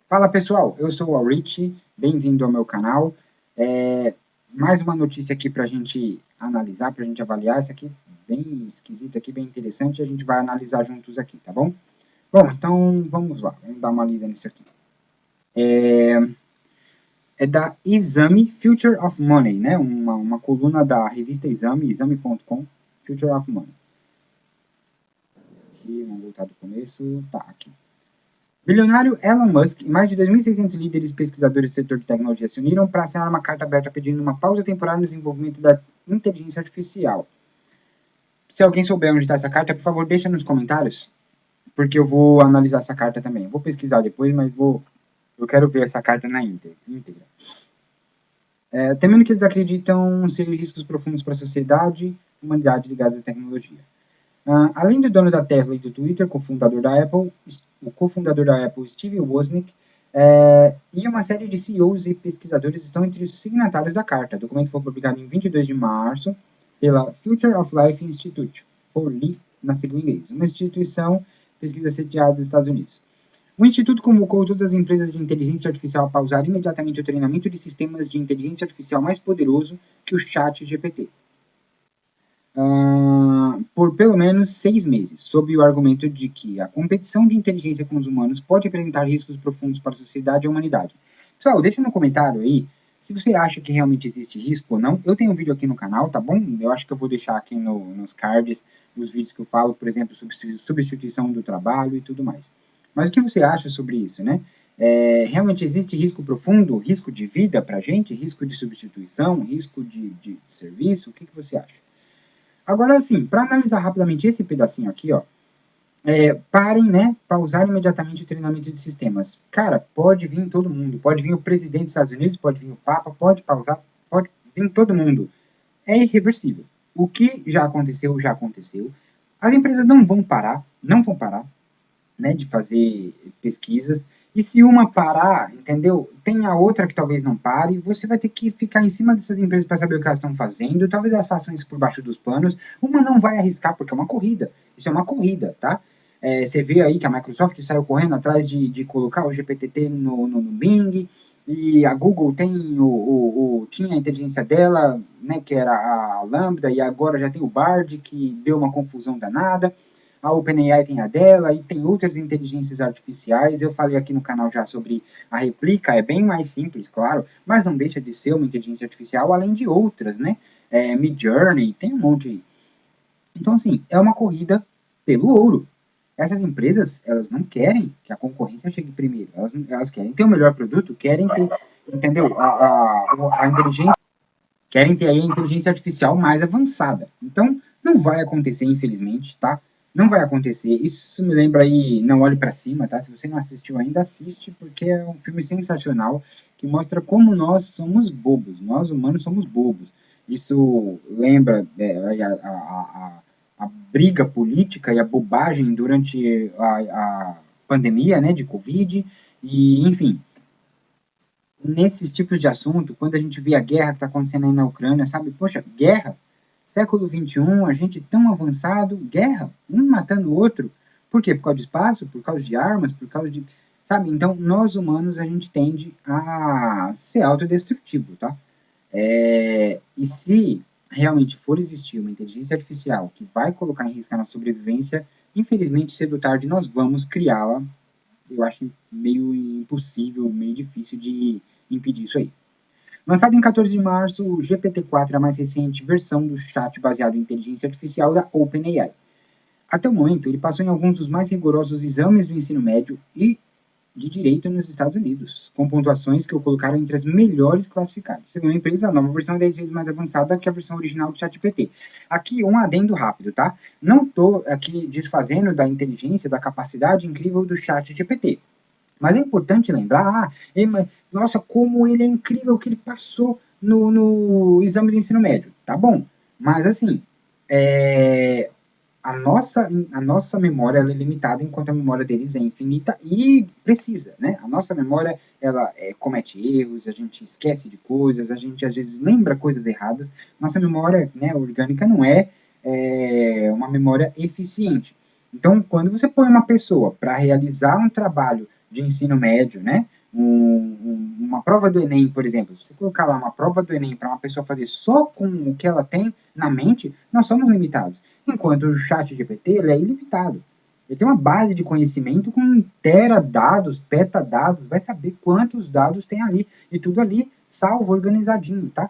Fala pessoal, eu sou o Aurich, bem-vindo ao meu canal. Mais uma notícia aqui para a gente analisar, para a gente avaliar. Essa aqui bem esquisita, aqui, bem interessante, a gente vai analisar juntos aqui, tá bom? Bom, então vamos lá, vamos dar uma lida nisso aqui. É da Exame, Future of Money, né? Uma coluna da revista Exame, exame.com, Future of Money. Aqui, vamos voltar do começo, tá, aqui. Bilionário Elon Musk e mais de 2.600 líderes pesquisadores do setor de tecnologia se uniram para assinar uma carta aberta pedindo uma pausa temporária no desenvolvimento da inteligência artificial. Se alguém souber onde está essa carta, por favor, deixa nos comentários, porque eu vou analisar essa carta também. Vou pesquisar depois, mas eu quero ver essa carta na íntegra. Temendo que eles acreditam ser riscos profundos para a sociedade e humanidade ligados à tecnologia. Além do dono da Tesla e do Twitter, cofundador da Apple, o cofundador da Apple, Steve Wozniak, e uma série de CEOs e pesquisadores estão entre os signatários da carta. O documento foi publicado em 22 de março pela Future of Life Institute, FORLI, na sigla inglesa, uma instituição de pesquisa sediada dos Estados Unidos. O Instituto convocou todas as empresas de inteligência artificial a pausar imediatamente o treinamento de sistemas de inteligência artificial mais poderoso que o ChatGPT. Por pelo menos 6 meses, sob o argumento de que a competição de inteligência com os humanos pode apresentar riscos profundos para a sociedade e a humanidade. Pessoal, deixa no comentário aí se você acha que realmente existe risco ou não. Eu tenho um vídeo aqui no canal, tá bom? Eu acho que eu vou deixar aqui nos cards os vídeos que eu falo, por exemplo, sobre substituição do trabalho e tudo mais. Mas o que você acha sobre isso, né? Realmente existe risco profundo, risco de vida para a gente, risco de substituição, risco de serviço? O que você acha? Agora, assim, para analisar rapidamente esse pedacinho aqui, ó, parem, né, pausar imediatamente o treinamento de sistemas. Cara, pode vir todo mundo, pode vir o presidente dos Estados Unidos, pode vir o Papa, pode pausar, pode vir todo mundo. É irreversível. O que já aconteceu, já aconteceu. As empresas não vão parar, né, de fazer pesquisas. E se uma parar, entendeu? Tem a outra que talvez não pare. Você vai ter que ficar em cima dessas empresas para saber o que elas estão fazendo. Talvez elas façam isso por baixo dos panos. Uma não vai arriscar, porque é uma corrida. Isso é uma corrida, tá? Você vê aí que a Microsoft saiu correndo atrás de colocar o GPT no Bing. E a Google tinha a inteligência dela, né, que era a Lambda, e agora já tem o Bard, que deu uma confusão danada. A OpenAI tem a dela, e tem outras inteligências artificiais. Eu falei aqui no canal já sobre a Replica, é bem mais simples, claro, mas não deixa de ser uma inteligência artificial, além de outras, né? Midjourney, tem um monte. Então, assim, é uma corrida pelo ouro. Essas empresas, elas não querem que a concorrência chegue primeiro. Elas querem ter o melhor produto, querem ter, entendeu? A inteligência, querem ter aí a inteligência artificial mais avançada. Então, não vai acontecer, infelizmente, tá? Não vai acontecer. Isso me lembra aí Não Olhe Pra Cima, tá? Se você não assistiu ainda, assiste, porque é um filme sensacional que mostra como nós somos bobos. Nós, humanos, somos bobos. Isso lembra a briga política e a bobagem durante a pandemia, né, de Covid. E, enfim, nesses tipos de assunto, quando a gente vê a guerra que está acontecendo aí na Ucrânia, sabe? Poxa, guerra? Século XXI, a gente tão avançado, guerra, um matando o outro. Por quê? Por causa de espaço, por causa de armas, por causa de... Sabe? Então, nós humanos, a gente tende a ser autodestrutivo, tá? E se realmente for existir uma inteligência artificial que vai colocar em risco a nossa sobrevivência, infelizmente, cedo ou tarde, nós vamos criá-la. Eu acho meio impossível, meio difícil de impedir isso aí. Lançado em 14 de março, o GPT-4 é a mais recente versão do chat baseado em inteligência artificial da OpenAI. Até o momento, ele passou em alguns dos mais rigorosos exames do ensino médio e de direito nos Estados Unidos, com pontuações que o colocaram entre as melhores classificadas. Segundo a empresa, a nova versão é 10 vezes mais avançada que a versão original do ChatGPT. Aqui, um adendo rápido, tá? Não estou aqui desfazendo da inteligência, da capacidade incrível do ChatGPT. Mas é importante lembrar, nossa, como ele é incrível que ele passou no exame de ensino médio. Tá bom, mas assim, a nossa memória ela é limitada, enquanto a memória deles é infinita e precisa, né? A nossa memória, ela comete erros, a gente esquece de coisas, a gente às vezes lembra coisas erradas. Nossa memória, né, orgânica não é uma memória eficiente. Então, quando você põe uma pessoa para realizar um trabalho de ensino médio, né? Uma prova do Enem, por exemplo, se você colocar lá uma prova do Enem para uma pessoa fazer só com o que ela tem na mente, nós somos limitados. Enquanto o chat GPT ele é ilimitado. Ele tem uma base de conhecimento com teradados, petadados, vai saber quantos dados tem ali. E tudo ali salvo, organizadinho, tá?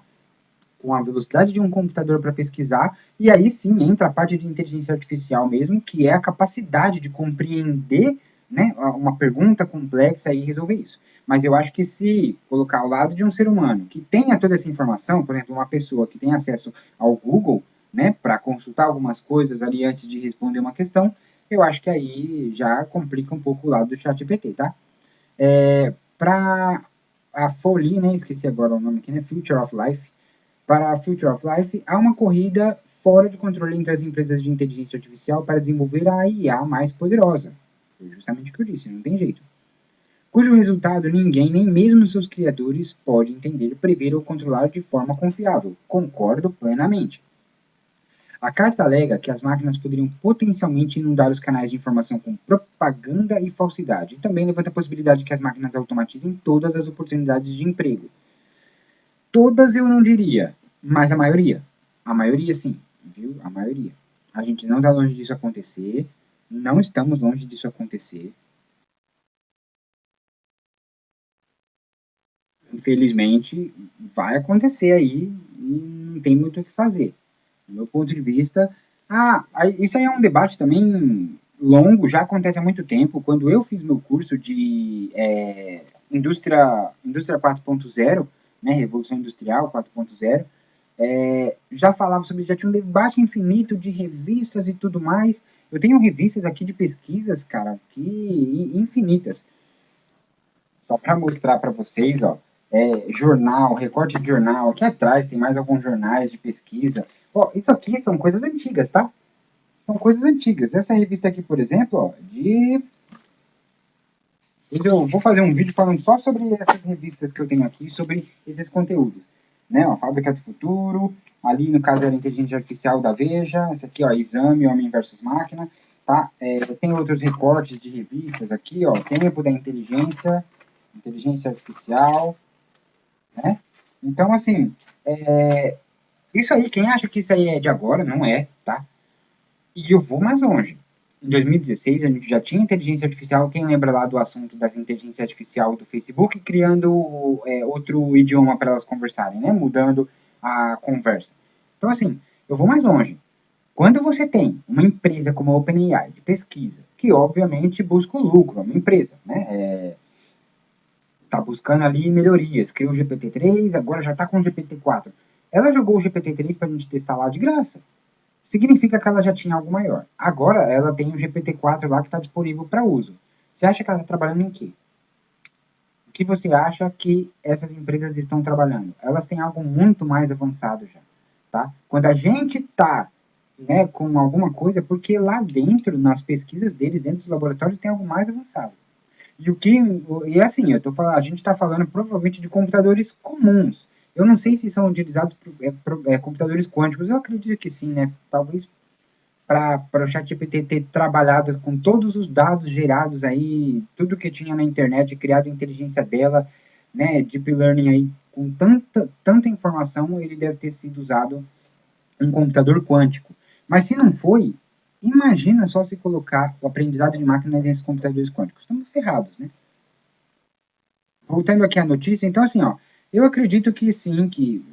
Com a velocidade de um computador para pesquisar, e aí sim entra a parte de inteligência artificial mesmo, que é a capacidade de compreender, né, uma pergunta complexa e resolver isso. Mas eu acho que se colocar ao lado de um ser humano que tenha toda essa informação, por exemplo, uma pessoa que tem acesso ao Google, né, para consultar algumas coisas ali antes de responder uma questão, eu acho que aí já complica um pouco o lado do ChatGPT, tá? Para a Foley, né, esqueci agora o nome aqui, né, Future of Life, para a Future of Life, há uma corrida fora de controle entre as empresas de inteligência artificial para desenvolver a IA mais poderosa. Foi justamente o que eu disse, não tem jeito. Cujo resultado ninguém, nem mesmo seus criadores, pode entender, prever ou controlar de forma confiável. Concordo plenamente. A carta alega que as máquinas poderiam potencialmente inundar os canais de informação com propaganda e falsidade. E também levanta a possibilidade de que as máquinas automatizem todas as oportunidades de emprego. Todas eu não diria, mas a maioria. A maioria sim, viu? A maioria. A gente não está longe disso acontecer, não estamos longe disso acontecer. Infelizmente, vai acontecer aí e não tem muito o que fazer. Do meu ponto de vista, isso aí é um debate também longo, já acontece há muito tempo. Quando eu fiz meu curso de indústria 4.0, né, Revolução Industrial 4.0, já falava sobre, já tinha um debate infinito de revistas e tudo mais. Eu tenho revistas aqui de pesquisas, cara, que infinitas. Só para mostrar para vocês, ó, jornal, recorte de jornal. Aqui atrás tem mais alguns jornais de pesquisa. Ó, isso aqui são coisas antigas, tá? São coisas antigas. Essa revista aqui, por exemplo, ó, eu vou fazer um vídeo falando só sobre essas revistas que eu tenho aqui, sobre esses conteúdos. Né? Ó, Fábrica do Futuro, ali no caso era Inteligência Artificial da Veja, essa aqui, ó, Exame, Homem versus Máquina, tá? Tem outros recortes de revistas aqui, ó, Tempo da Inteligência Artificial, né? Então, assim, isso aí, quem acha que isso aí é de agora, não é, tá? E eu vou mais longe. Em 2016, a gente já tinha inteligência artificial. Quem lembra lá do assunto das inteligência artificial do Facebook, criando outro idioma para elas conversarem, né? Mudando a conversa. Então, assim, eu vou mais longe. Quando você tem uma empresa como a OpenAI de pesquisa, que obviamente busca o lucro, é uma empresa, né? Está buscando ali melhorias, criou o GPT-3, agora já está com o GPT-4. Ela jogou o GPT-3 para a gente testar lá de graça. Significa que ela já tinha algo maior. Agora ela tem o GPT-4 lá que está disponível para uso. Você acha que ela está trabalhando em quê? O que você acha que essas empresas estão trabalhando? Elas têm algo muito mais avançado já. Tá? Quando a gente está, né, com alguma coisa, porque lá dentro, nas pesquisas deles, dentro dos laboratórios, tem algo mais avançado. E assim, a gente está falando provavelmente de computadores comuns. Eu não sei se são utilizados computadores quânticos. Eu acredito que sim, né? Talvez para o ChatGPT ter trabalhado com todos os dados gerados aí, tudo que tinha na internet, criado a inteligência dela, né? Deep Learning aí, com tanta informação, ele deve ter sido usado um computador quântico. Mas se não foi, imagina só se colocar o aprendizado de máquina nesses computadores quânticos. Estamos ferrados, né? Voltando aqui à notícia, então assim, ó, eu acredito que sim, que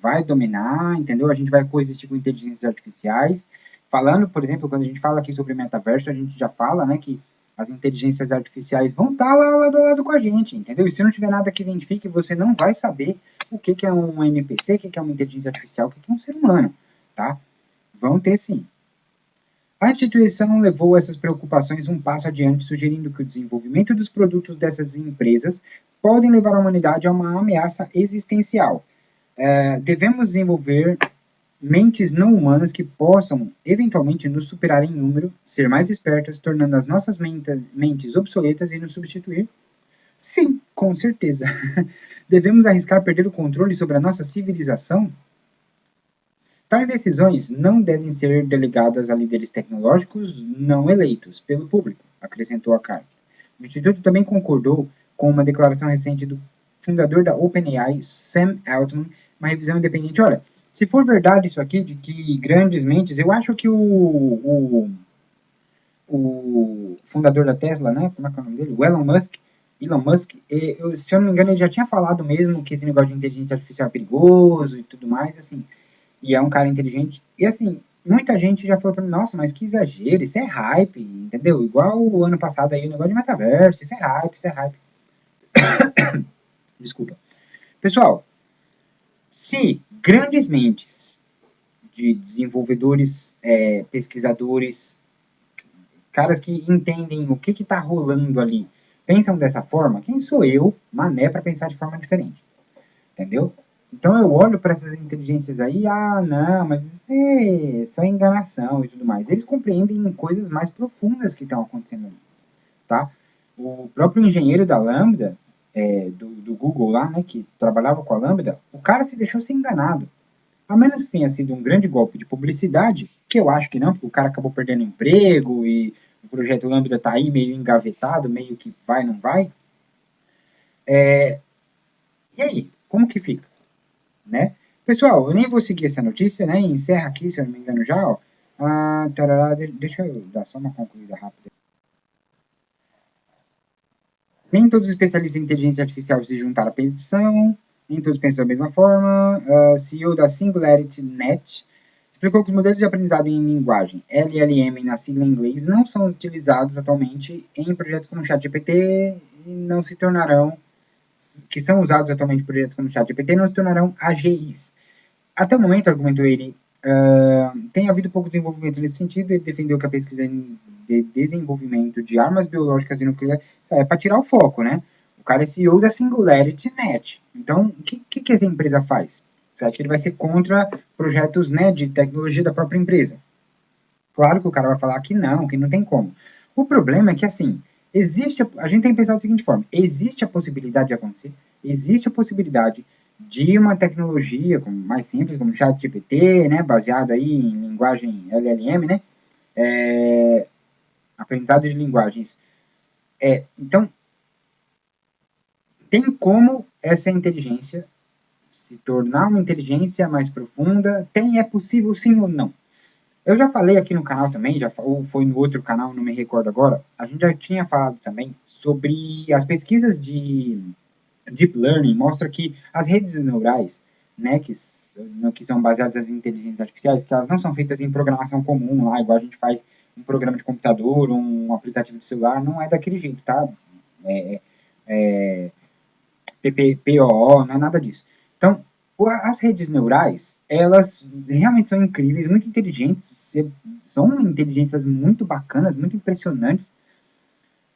vai dominar, entendeu? A gente vai coexistir com inteligências artificiais. Falando, por exemplo, quando a gente fala aqui sobre metaverso, a gente já fala, né, que as inteligências artificiais vão estar lá do lado com a gente, entendeu? E se não tiver nada que identifique, você não vai saber o que é um NPC, o que é uma inteligência artificial, o que é um ser humano, tá? Vão ter sim. A instituição levou essas preocupações um passo adiante, sugerindo que o desenvolvimento dos produtos dessas empresas podem levar a humanidade a uma ameaça existencial. Devemos desenvolver mentes não humanas que possam, eventualmente, nos superar em número, ser mais espertas, tornando as nossas mentes obsoletas e nos substituir? Sim, com certeza. Devemos arriscar perder o controle sobre a nossa civilização? Tais decisões não devem ser delegadas a líderes tecnológicos não eleitos pelo público, acrescentou a carta. O Instituto também concordou com uma declaração recente do fundador da OpenAI, Sam Altman, uma revisão independente. Olha, se for verdade isso aqui, de que grandes mentes, eu acho que o fundador da Tesla, né? Como é que é o nome dele? O Elon Musk, se eu não me engano, ele já tinha falado mesmo que esse negócio de inteligência artificial é perigoso e tudo mais, assim, e é um cara inteligente. E assim, muita gente já falou pra mim, nossa, mas que exagero, isso é hype, entendeu? Igual o ano passado aí, o negócio de metaverso, isso é hype, isso é hype. Desculpa. Pessoal, se grandes mentes de desenvolvedores, pesquisadores, caras que entendem o que está rolando ali, pensam dessa forma, quem sou eu, mané, para pensar de forma diferente? Entendeu? Então eu olho para essas inteligências aí, não, mas é só enganação e tudo mais. Eles compreendem coisas mais profundas que estão acontecendo ali, tá? O próprio engenheiro da Lambda, do Google lá, né, que trabalhava com a Lambda, o cara se deixou ser enganado. A menos que tenha sido um grande golpe de publicidade, que eu acho que não, porque o cara acabou perdendo emprego e o projeto Lambda está aí meio engavetado, meio que vai, não vai. E aí, como que fica? Né? Pessoal, eu nem vou seguir essa notícia, né? Encerra aqui, se eu não me engano já, ó. Tarará, deixa eu dar só uma concluída rápida. Nem todos os especialistas em inteligência artificial se juntaram à petição, nem todos pensam da mesma forma. CEO da SingularityNet explicou que os modelos de aprendizado em linguagem LLM na sigla em inglês não são utilizados atualmente em projetos como o ChatGPT e não se tornarão, que são usados atualmente em projetos como o ChatGPT, não se tornarão AGIs. Até o momento, argumentou ele, tem havido pouco desenvolvimento nesse sentido. Ele defendeu que a pesquisa de desenvolvimento de armas biológicas e nucleares é para tirar o foco, né? O cara é CEO da SingularityNet. Então, o que essa empresa faz? Você acha que ele vai ser contra projetos, né, de tecnologia da própria empresa? Claro que o cara vai falar que não tem como. O problema é que, assim, a gente tem que pensar da seguinte forma: existe a possibilidade de acontecer, existe a possibilidade de uma tecnologia mais simples, como o ChatGPT, né, baseado aí em linguagem LLM, né, aprendizado de linguagens. Então, tem como essa inteligência se tornar uma inteligência mais profunda? É possível sim ou não? Eu já falei aqui no canal também, ou foi no outro canal, não me recordo agora, a gente já tinha falado também sobre as pesquisas de Deep Learning, mostra que as redes neurais, né, que são baseadas nas inteligências artificiais, que elas não são feitas em programação comum, lá, igual a gente faz um programa de computador, um aplicativo de celular, não é daquele jeito, tá? PPO, não é nada disso. Então, as redes neurais, elas realmente são incríveis, muito inteligentes, são inteligências muito bacanas, muito impressionantes,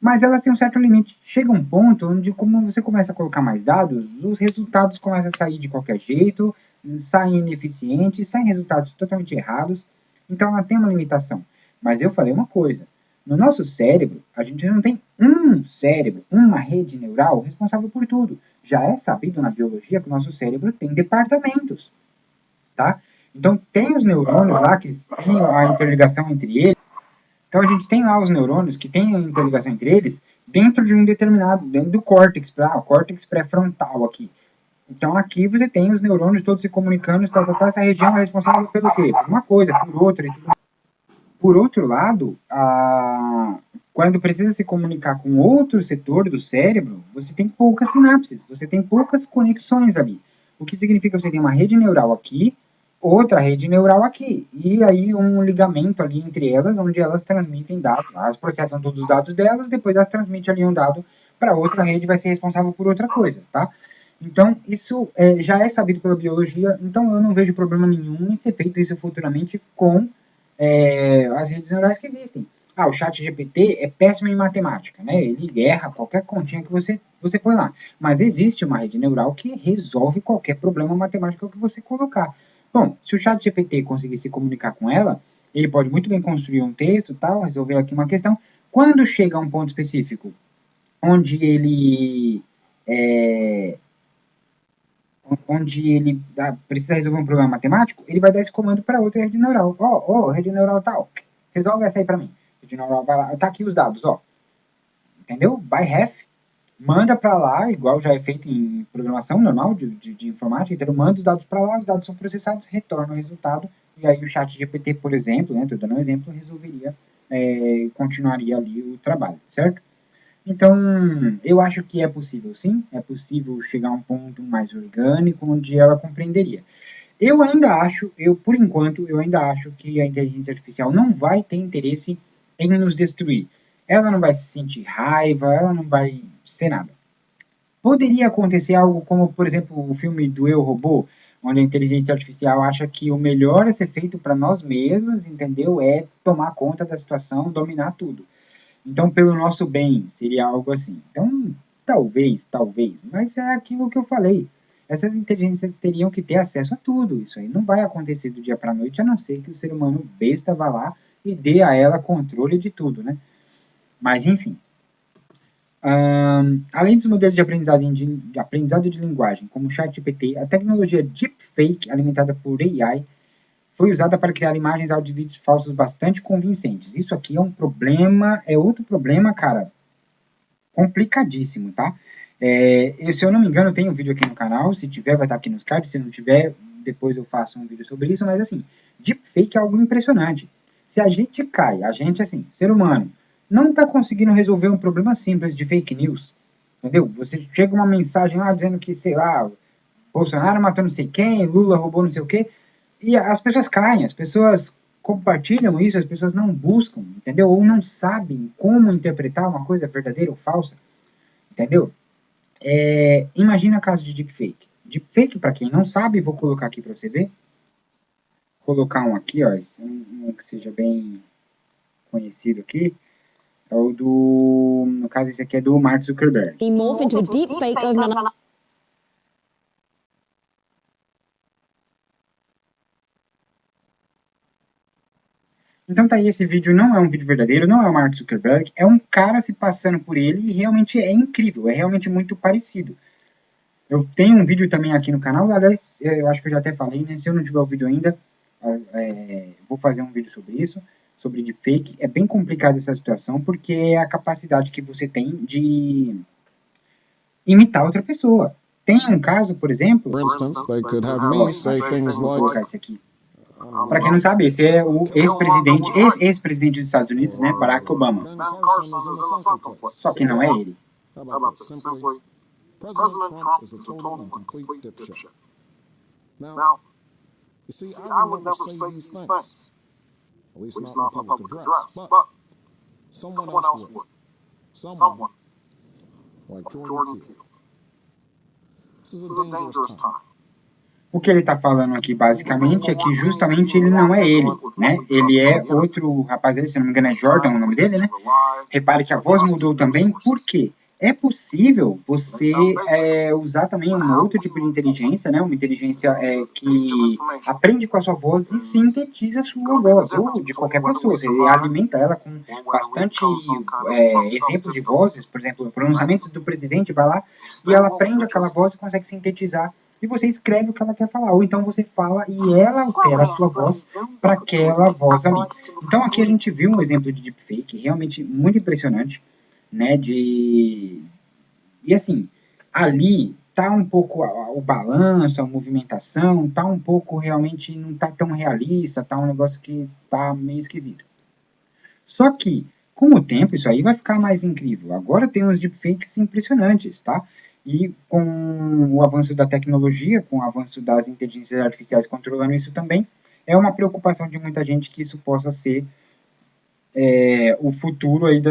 mas elas têm um certo limite. Chega um ponto onde, como você começa a colocar mais dados, os resultados começam a sair de qualquer jeito, saem ineficientes, saem resultados totalmente errados, então ela tem uma limitação. Mas eu falei uma coisa, no nosso cérebro, a gente não tem um cérebro, uma rede neural responsável por tudo. Já é sabido na biologia que o nosso cérebro tem departamentos, tá? Então, tem os neurônios lá que têm a interligação entre eles. Então, a gente tem lá os neurônios que têm a interligação entre eles dentro de um determinado, dentro do córtex, o córtex pré-frontal aqui. Então, aqui você tem os neurônios todos se comunicando, essa região é responsável pelo quê? Por uma coisa, por outra e tudo mais. Por outro lado, quando precisa se comunicar com outro setor do cérebro, você tem poucas sinapses, você tem poucas conexões ali. O que significa que você tem uma rede neural aqui, outra rede neural aqui, e aí um ligamento ali entre elas, onde elas transmitem dados. Elas processam todos os dados delas, depois elas transmitem ali um dado para outra rede, vai ser responsável por outra coisa, tá? Então, isso já é sabido pela biologia, então eu não vejo problema nenhum em ser feito isso futuramente com as redes neurais que existem. O chat GPT é péssimo em matemática, né? Ele erra qualquer continha que você põe lá. Mas existe uma rede neural que resolve qualquer problema matemático que você colocar. Bom, se o chat GPT conseguir se comunicar com ela, ele pode muito bem construir um texto, tal, resolver aqui uma questão. Quando chega a um ponto específico onde ele precisa resolver um problema matemático, ele vai dar esse comando para outra rede neural. Rede neural tal, resolve essa aí para mim. Rede neural vai lá, tá aqui os dados, entendeu? By half, manda para lá, igual já é feito em programação normal de informática, então manda os dados para lá, os dados são processados, retorna o resultado, e aí o chat GPT, por exemplo, né, estou dando um exemplo, resolveria, continuaria ali o trabalho, certo? Então, eu acho que é possível, sim, é possível chegar a um ponto mais orgânico, onde ela compreenderia. Eu ainda acho, por enquanto, eu ainda acho que a inteligência artificial não vai ter interesse em nos destruir. Ela não vai se sentir raiva, ela não vai ser nada. Poderia acontecer algo como, por exemplo, o filme do Eu, Robô, onde a inteligência artificial acha que o melhor a ser feito para nós mesmos, entendeu? É tomar conta da situação, dominar tudo. Então, pelo nosso bem, seria algo assim. Então, talvez, mas é aquilo que eu falei. Essas inteligências teriam que ter acesso a tudo. Isso aí não vai acontecer do dia para a noite, a não ser que o ser humano besta vá lá e dê a ela controle de tudo, né? Mas, enfim. Além dos modelos de aprendizado de linguagem, como o ChatGPT, a tecnologia Deepfake, alimentada por AI, foi usada para criar imagens, áudios e vídeos falsos bastante convincentes. Isso aqui é um problema, é outro problema, cara, complicadíssimo, tá? Se eu não me engano, tem um vídeo aqui no canal, se tiver vai estar aqui nos cards, se não tiver, depois eu faço um vídeo sobre isso, mas assim, deepfake é algo impressionante. Se a gente cai, a gente assim, ser humano, não está conseguindo resolver um problema simples de fake news, entendeu? Você chega uma mensagem lá dizendo que, sei lá, Bolsonaro matou não sei quem, Lula roubou não sei o quê, e as pessoas caem, as pessoas compartilham isso, as pessoas não buscam, entendeu? Ou não sabem como interpretar uma coisa verdadeira ou falsa, entendeu? Imagina o caso de deepfake. Deepfake, para quem não sabe, vou colocar aqui para você ver. Vou colocar um aqui, ó, um que seja bem conhecido aqui. É o do... No caso, esse aqui é do Mark Zuckerberg. He morphed into a deepfake of none. Então tá aí, esse vídeo não é um vídeo verdadeiro, não é o Mark Zuckerberg, é um cara se passando por ele e realmente é incrível, é realmente muito parecido. Eu tenho um vídeo também aqui no canal, aliás, eu acho que eu já até falei, né? Se eu não tiver o vídeo ainda, vou fazer um vídeo sobre isso, sobre deepfake. É bem complicada essa situação, porque é a capacidade que você tem de imitar outra pessoa. Tem um caso, por exemplo... For instance, they could have me say things Vou like... colocar esse aqui. Para quem não sabe, esse é o ex-presidente dos Estados Unidos, né, Barack Obama. Ben Carson is in a second place. Só que não é ele. How about this? Simply, President Trump is a total and complete dipshit. Now, you see, I would never say these things. At least not in a public address. But someone else would. Someone like Jordan Peele. This is a dangerous time. O que ele está falando aqui, basicamente, é que justamente ele não é ele, né? Ele é outro rapaz, se não me engano é Jordan o nome dele, né? Repare que a voz mudou também, por quê? É possível você usar também um outro tipo de inteligência, né? Uma inteligência que aprende com a sua voz e sintetiza a sua voz, ou de qualquer pessoa. Você alimenta ela com bastante exemplos de vozes, por exemplo, pronunciamentos do presidente, vai lá, e ela aprende aquela voz e consegue sintetizar. E você escreve o que ela quer falar, ou então você fala e ela altera a sua voz para aquela voz ali. Então aqui a gente viu um exemplo de deepfake realmente muito impressionante, né, e assim, ali tá um pouco o balanço, a movimentação, tá um pouco realmente, não tá tão realista, tá um negócio que tá meio esquisito. Só que, com o tempo, isso aí vai ficar mais incrível. Agora tem uns deepfakes impressionantes, tá? E com o avanço da tecnologia, com o avanço das inteligências artificiais controlando isso também, é uma preocupação de muita gente que isso possa ser o futuro aí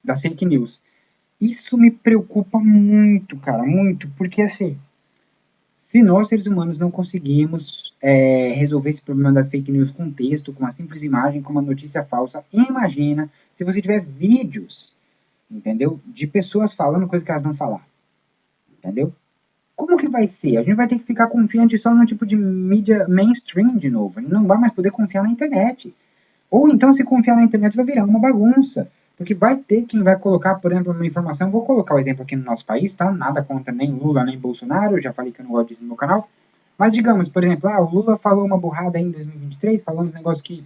das fake news. Isso me preocupa muito, cara, muito, porque assim, se nós, seres humanos, não conseguimos resolver esse problema das fake news com texto, com uma simples imagem, com uma notícia falsa, imagina se você tiver vídeos, entendeu? De pessoas falando coisas que elas não falaram, entendeu? Como que vai ser? A gente vai ter que ficar confiante só no tipo de mídia mainstream de novo. A gente não vai mais poder confiar na internet. Ou então, se confiar na internet, vai virar uma bagunça. Porque vai ter quem vai colocar, por exemplo, uma informação. Vou colocar o exemplo aqui no nosso país, tá? Nada contra nem Lula, nem Bolsonaro. Eu já falei que eu não gosto disso no meu canal. Mas digamos, por exemplo, o Lula falou uma burrada aí em 2023, falando um negócio que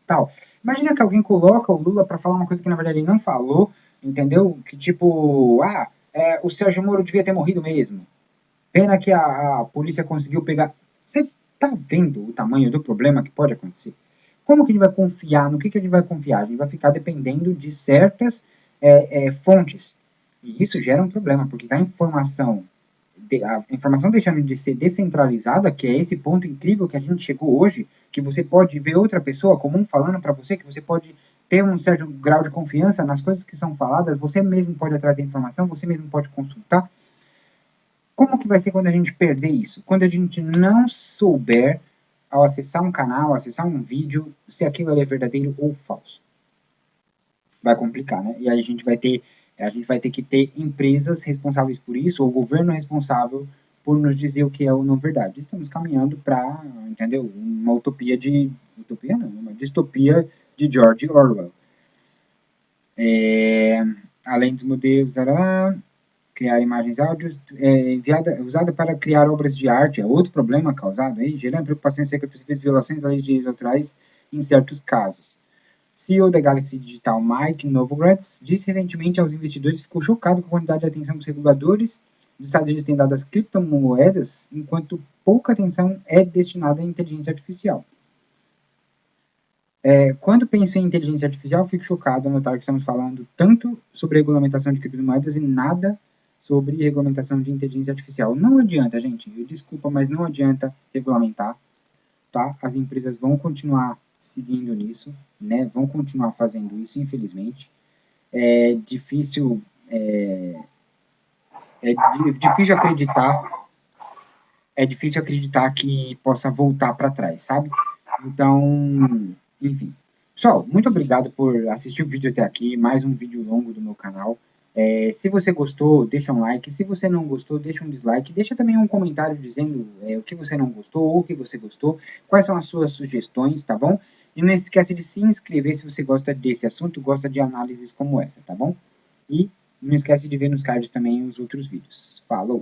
tal. Imagina que alguém coloca o Lula para falar uma coisa que na verdade ele não falou, entendeu? Que tipo, o Sérgio Moro devia ter morrido mesmo. Pena que a polícia conseguiu pegar. Você tá vendo o tamanho do problema que pode acontecer? Como que a gente vai confiar? No que a gente vai confiar? A gente vai ficar dependendo de certas fontes. E isso gera um problema, porque a informação deixando de ser descentralizada, que é esse ponto incrível que a gente chegou hoje, que você pode ver outra pessoa comum falando para você, que você pode ter um certo grau de confiança nas coisas que são faladas, você mesmo pode atrás da informação, você mesmo pode consultar. Como que vai ser quando a gente perder isso? Quando a gente não souber, ao acessar um canal, acessar um vídeo, se aquilo é verdadeiro ou falso. Vai complicar, né? E aí a gente vai ter que ter empresas responsáveis por isso, ou o governo responsável por nos dizer o que é ou não verdade. Estamos caminhando para, entendeu? Uma utopia uma distopia de George Orwell. Além dos modelos, criar imagens e áudios, usada para criar obras de arte, é outro problema causado aí, gerando preocupações acerca de possíveis violações das leis de direitos autorais em certos casos. CEO da Galaxy Digital, Mike Novogratz, disse recentemente aos investidores que ficou chocado com a quantidade de atenção que os reguladores dos Estados Unidos têm dado às criptomoedas, enquanto pouca atenção é destinada à inteligência artificial. Quando penso em inteligência artificial, fico chocado ao notar que estamos falando tanto sobre regulamentação de criptomoedas e nada sobre regulamentação de inteligência artificial. Não adianta, gente, desculpa, mas não adianta regulamentar, tá? As empresas vão continuar seguindo nisso, né? Vão continuar fazendo isso, infelizmente. É difícil acreditar que possa voltar para trás, sabe? Então, enfim. Pessoal, muito obrigado por assistir o vídeo até aqui, mais um vídeo longo do meu canal. Se você gostou, deixa um like. Se você não gostou, deixa um dislike. Deixa também um comentário dizendo o que você não gostou ou o que você gostou. Quais são as suas sugestões, tá bom? E não esquece de se inscrever se você gosta desse assunto, gosta de análises como essa, tá bom? E não esquece de ver nos cards também os outros vídeos. Falou!